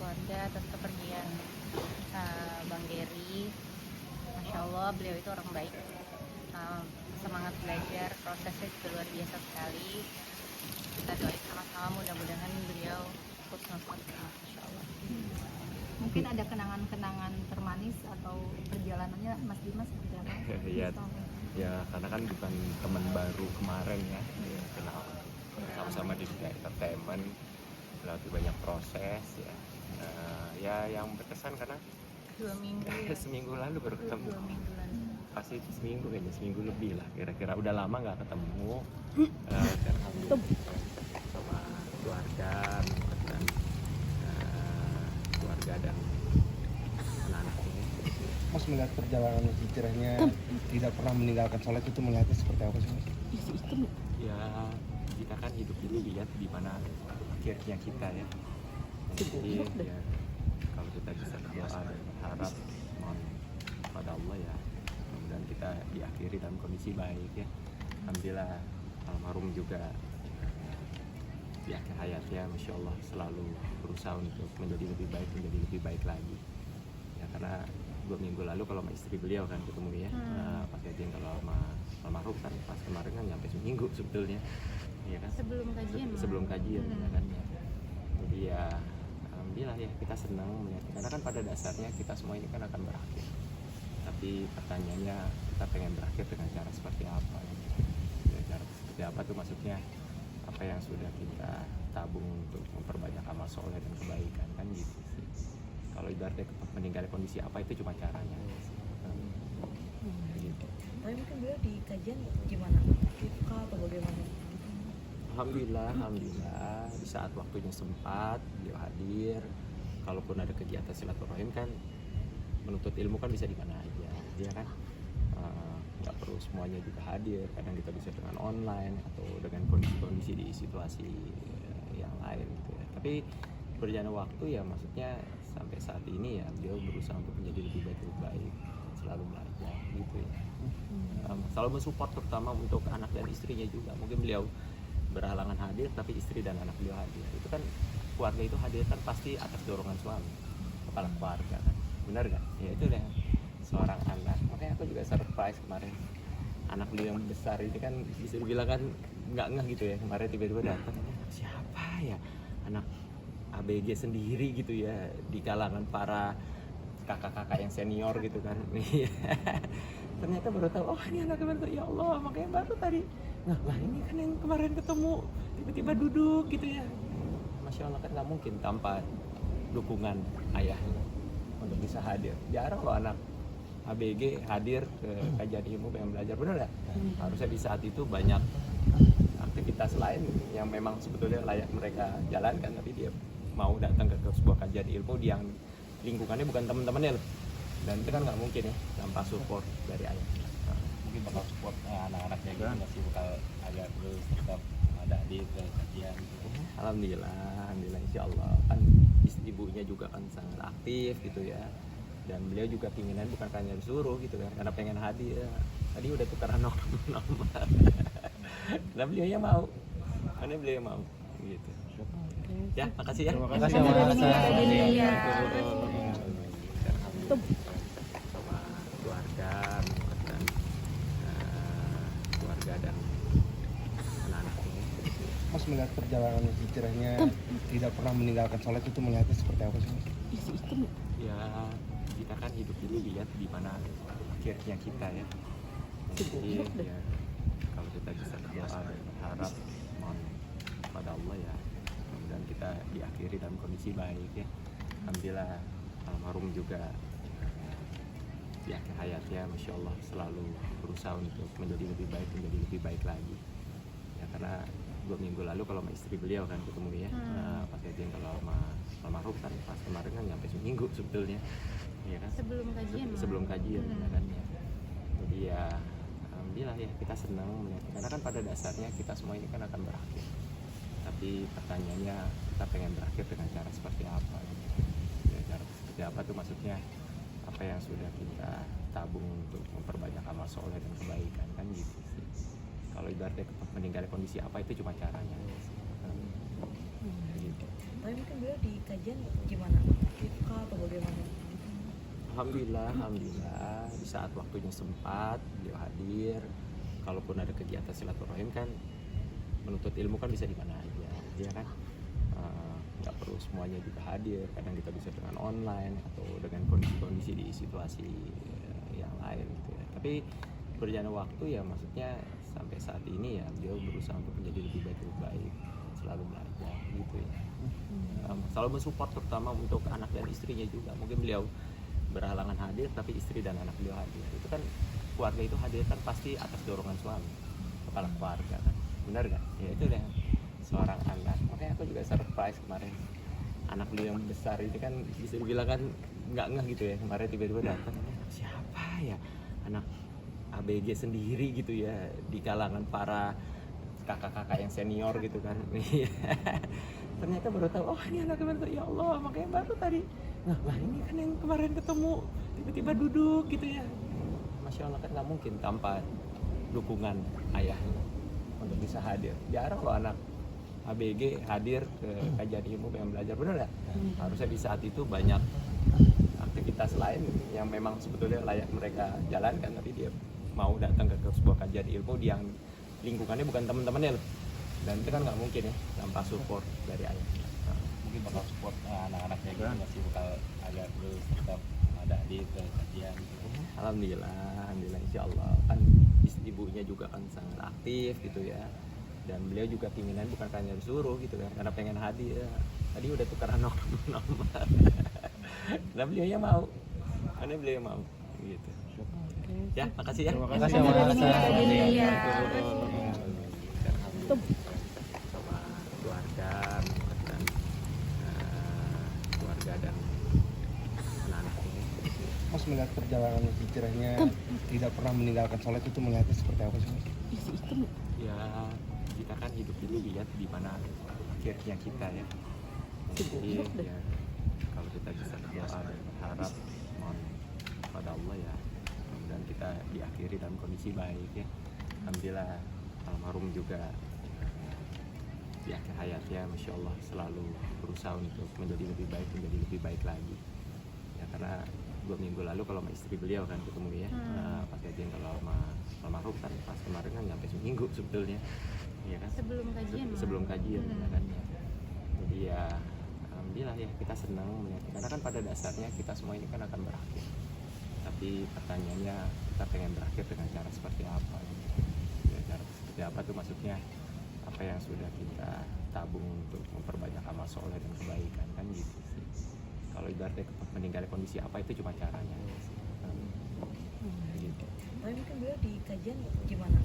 keluarga atas kepergian Bang Gary. Masya Allah, beliau itu orang baik. Semangat belajar, prosesnya juga luar biasa sekali. Kita doain sama-sama, mudah-mudahan beliau husnul khotimah, Masya Allah. Mungkin ada kenangan-kenangan termanis atau perjalanannya Mas Dimas seperti apa? Ya karena kan bukan teman baru kemarin ya, kenal sama-sama di dunia entertainment, melalui banyak proses ya. Ya yang berkesan karena 2 minggu ya. seminggu lalu baru ketemu. 2 minggu lalu. Pasti seminggu kayaknya, seminggu lebih lah kira-kira, udah lama nggak ketemu. Dan alhamdulillah sama keluarga dan keluarga dan anak-anaknya. Mas melihat perjalanan hijrahnya tidak pernah meninggalkan sholat itu melihatnya seperti apa sih Mas? Ya kita kan hidup ini lihat di mana akhirnya kita ya. Jadi ya kalau kita bisa berdoa dan berharap mohon pada Allah ya, dan kita diakhiri dalam kondisi baik ya. Alhamdulillah almarhum juga di akhir hayatnya Masya Allah selalu berusaha untuk menjadi lebih baik lagi ya, karena 2 minggu lalu kalau sama istri beliau kan ketemu ya, pas kajian. Kalau sama almarhum kan pas kemarin kan nyampe seminggu sebetulnya ya kan, sebelum kajian ya kan ya. Jadi ya alhamdulillah ya, kita senang melihat, karena kan pada dasarnya kita semua ini kan akan berakhir, tapi pertanyaannya kita pengen berakhir dengan cara seperti apa ya, cara seperti apa tuh maksudnya apa yang sudah kita tabung untuk memperbanyak amal soleh dan kebaikan kan gitu sih. Kalau ibaratnya meninggal kondisi apa itu cuma caranya gitu. Tapi mungkin beliau di kajian gimana? Suka atau bagaimana? Alhamdulillah di saat waktunya sempat beliau hadir. Kalaupun ada kegiatan silaturahim kan, menuntut ilmu kan bisa di mana aja ya kan, nggak perlu semuanya juga hadir, kadang kita bisa dengan online atau dengan kondisi-kondisi di situasi yang lain gitu ya. Tapi berjalan waktu ya, maksudnya sampai saat ini ya beliau berusaha untuk menjadi lebih baik, selalu belajar gitu ya. Selalu mensupport terutama untuk anak dan istrinya juga. Mungkin beliau berhalangan hadir tapi istri dan anak beliau hadir. Itu kan keluarga itu hadir kan pasti atas dorongan suami, kepala keluarga kan, benar gak? Ya itu deh seorang anak. Makanya aku juga surprise kemarin, anak beliau yang besar ini kan bisa dibilang kan nggak ngeh gitu ya, kemarin tiba-tiba datang, siapa ya anak ABG sendiri gitu ya, di kalangan para kakak-kakak yang senior gitu kan. Ternyata baru tahu, oh ini anak kemarin, ya Allah, makanya baru tadi, nah ini kan yang kemarin ketemu tiba-tiba duduk gitu ya. Masya Allah, kan nggak mungkin tanpa dukungan ayahnya untuk bisa hadir. Jarang loh anak ABG hadir ke kajian ilmu pengen belajar, bener nggak? Harusnya di saat itu banyak aktivitas lain yang memang sebetulnya layak mereka jalankan, tapi dia mau datang ke sebuah kajian ilmu yang lingkungannya bukan teman-temannya loh. Dan itu kan nggak mungkin ya tanpa support dari ayah. Mungkin bakal support anak-anaknya juga nggak sih, bakal agak terus tetap ada di kajian gitu. Alhamdulillah insya Allah kan ibunya juga kan sangat aktif gitu ya, dan beliau juga keinginan bukan hanya disuruh gitu kan, karena pengen hadir. Tadi udah tukeran nomor nah beliau yang mau, karena beliau yang mau gitu ya. Makasih ya. Terima kasih Mas. Sama keluarga dan keluarga dan anak-anaknya. Mas melihat perjalanan hijrahnya tidak pernah meninggalkan sholat itu melihatnya seperti apa sih Mas? Ya kita kan hidup ini lihat di mana akhirnya kita ya. Jadi ya kalau kita bisa berdoa dan berharap mohon pada Allah ya, dan kita diakhiri dalam kondisi baik ya. Alhamdulillah almarhum juga di akhir hayatnya Masya Allah selalu berusaha untuk menjadi lebih baik lagi ya, karena 2 minggu lalu kalau sama istri beliau kan ketemu ya, pas kajian. Kalau sama almarhum kan pas kemarin kan nyampe seminggu sebetulnya ya kan, sebelum kajian ya kan ya. Jadi ya alhamdulillah ya, kita senang melihat, karena kan pada dasarnya kita semua ini kan akan berakhir, tapi pertanyaannya kita pengen berakhir dengan cara seperti apa gitu. Ya, cara seperti apa tuh maksudnya apa yang sudah kita tabung untuk memperbanyak amal soleh dan kebaikan kan gitu sih. Kalau ibaratnya meninggal kondisi apa itu cuma caranya gitu. Tapi mungkin beliau di kajian gimana? Suka atau bagaimana? Alhamdulillah di saat waktunya sempat beliau hadir. Kalaupun ada kegiatan silaturahim kan menuntut ilmu kan bisa di mana aja, ya kan. Nggak perlu semuanya juga hadir. Kadang kita bisa dengan online atau dengan kondisi-kondisi di situasi yang lain gitu ya. Tapi berjalan waktu ya maksudnya sampai saat ini ya beliau berusaha untuk menjadi lebih baik, selalu belajar gitu ya. Selalu mensupport terutama untuk anak dan istrinya juga. Mungkin beliau berhalangan hadir tapi istri dan anak beliau hadir. Itu kan keluarga itu hadir kan pasti atas dorongan suami, kepala keluarga kan. Benar gak? Ya itu deh seorang anak. Makanya aku juga surprise kemarin. Anak beliau yang besar ini kan bisa dibilang kan nggak ngeh gitu ya. Kemarin tiba-tiba datang, siapa ya? Anak ABG sendiri gitu ya di kalangan para kakak-kakak yang senior gitu kan. Ternyata baru tahu, oh ini anak kemarin, ya Allah, makanya baru tadi. Nah ini kan yang kemarin ketemu tiba-tiba duduk gitu ya. Masya Allah kan nggak mungkin tanpa dukungan ayahnya untuk bisa hadir. Jarang loh anak ABG hadir ke kajian ilmu yang belajar, bener nggak? Harusnya di saat itu banyak aktivitas lain yang memang sebetulnya layak mereka jalankan, tapi dia mau datang ke sebuah kajian ilmu yang lingkungannya bukan teman-temannya loh. Dan itu kan nggak mungkin ya tanpa support dari ayah. Mungkin bakal support anak-anaknya juga nggak sih, bakal agak terus tetap ada hadir ke kajian gitu. Alhamdulillah insya Allah kan ibunya juga kan sangat aktif gitu ya. Dan beliau juga keinginan bukan hanya disuruh gitu kan, karena pengen hadir. Tadi udah tukeran nomor. Nah beliau yang mau, karena beliau yang mau gitu. Ya, makasih ya. Terima kasih Mas. Iya. Sama keluarga, dan keluarga dan anak-anaknya. Mas melihat perjalanan hijrahnya tidak pernah meninggalkan sholat itu melihatnya seperti apa sih Mas? Ya kita kan hidup ini lihat di mana akhirnya kita ya. Jadi ya kalau kita bisa berdoa dan berharap mohon pada Allah ya, dan kita diakhiri dalam kondisi baik ya. Alhamdulillah almarhum juga di akhir hayatnya Masya Allah selalu berusaha untuk menjadi lebih baik lagi ya, karena 2 minggu lalu kalau sama istri beliau kan ketemu ya, pas kajian. Kalau sama almarhum kan pas kemarin kan sampai seminggu sebetulnya ya kan, Sebelum kajian, sebelum kajian ya kan. Jadi ya alhamdulillah ya kita senang melihat, karena kan pada dasarnya kita semua ini kan akan berakhir, tapi pertanyaannya kita pengen berakhir dengan cara seperti apa gitu. Ya, cara seperti apa tuh maksudnya apa yang sudah kita tabung untuk memperbanyak amal soleh dan kebaikan kan gitu sih. Kalau ibaratnya meninggal kondisi apa itu cuma caranya gitu. Tapi mungkin beliau di kajian gimana?